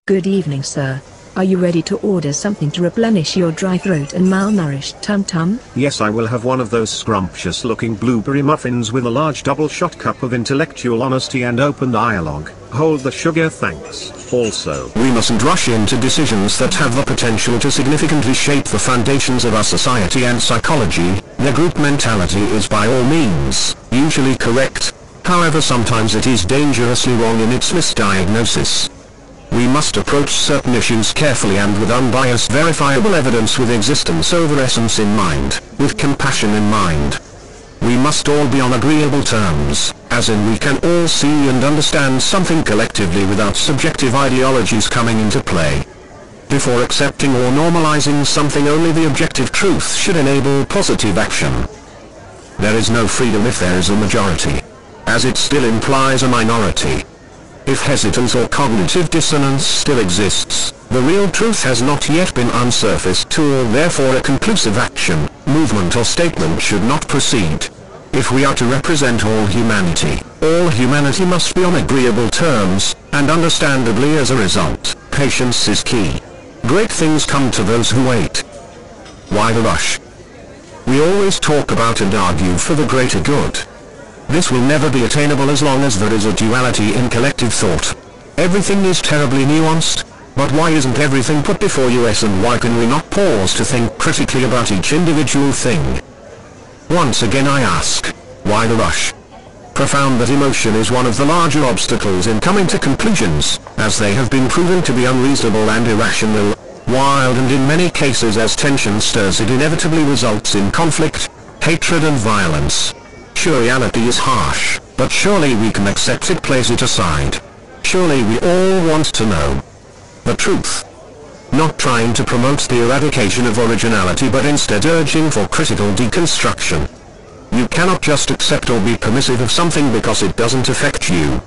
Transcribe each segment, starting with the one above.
Good evening, sir. Are you ready to order something to replenish your dry throat and malnourished tum-tum? Yes, I will have one of those scrumptious-looking blueberry muffins with a large double-shot cup of intellectual honesty and open dialogue. Hold the sugar, thanks. Also, we mustn't rush into decisions that have the potential to significantly shape the foundations of our society and psychology. The group mentality is by all means, usually correct. However, sometimes it is dangerously wrong in its misdiagnosis. We must approach certain issues carefully and with unbiased verifiable evidence, with existence over essence in mind, with compassion in mind. We must all be on agreeable terms, as in we can all see and understand something collectively without subjective ideologies coming into play. Before accepting or normalizing something, only the objective truth should enable positive action. There is no freedom if there is a majority, as it still implies a minority. If hesitance or cognitive dissonance still exists, the real truth has not yet been unsurfaced to all. Therefore a conclusive action, movement or statement should not proceed. If we are to represent all humanity must be on agreeable terms, and understandably as a result, patience is key. Great things come to those who wait. Why the rush? We always talk about and argue for the greater good. This will never be attainable as long as there is a duality in collective thought. Everything is terribly nuanced, but why isn't everything put before us, and why can we not pause to think critically about each individual thing? Once again I ask, why the rush? Profound that emotion is one of the larger obstacles in coming to conclusions, as they have been proven to be unreasonable and irrational, wild, and in many cases as tension stirs it inevitably results in conflict, hatred and violence. Sure, reality is harsh, but surely we can accept it, place it aside. Surely we all want to know the truth. Not trying to promote the eradication of originality, but instead urging for critical deconstruction. You cannot just accept or be permissive of something because it doesn't affect you.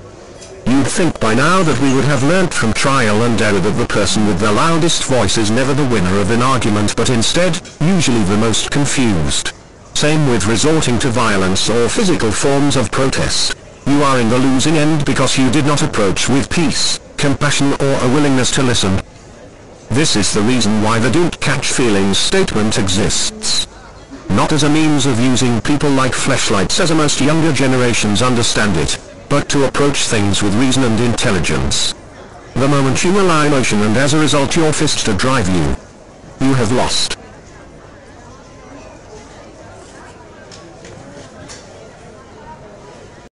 You'd think by now that we would have learnt from trial and error that the person with the loudest voice is never the winner of an argument, but instead, usually the most confused. Same with resorting to violence or physical forms of protest. You are in the losing end because you did not approach with peace, compassion or a willingness to listen. This is the reason why the "don't catch feelings" statement exists. Not as a means of using people like fleshlights as most younger generations understand it, but to approach things with reason and intelligence. The moment you allow emotion and as a result your fist to drive you, you have lost.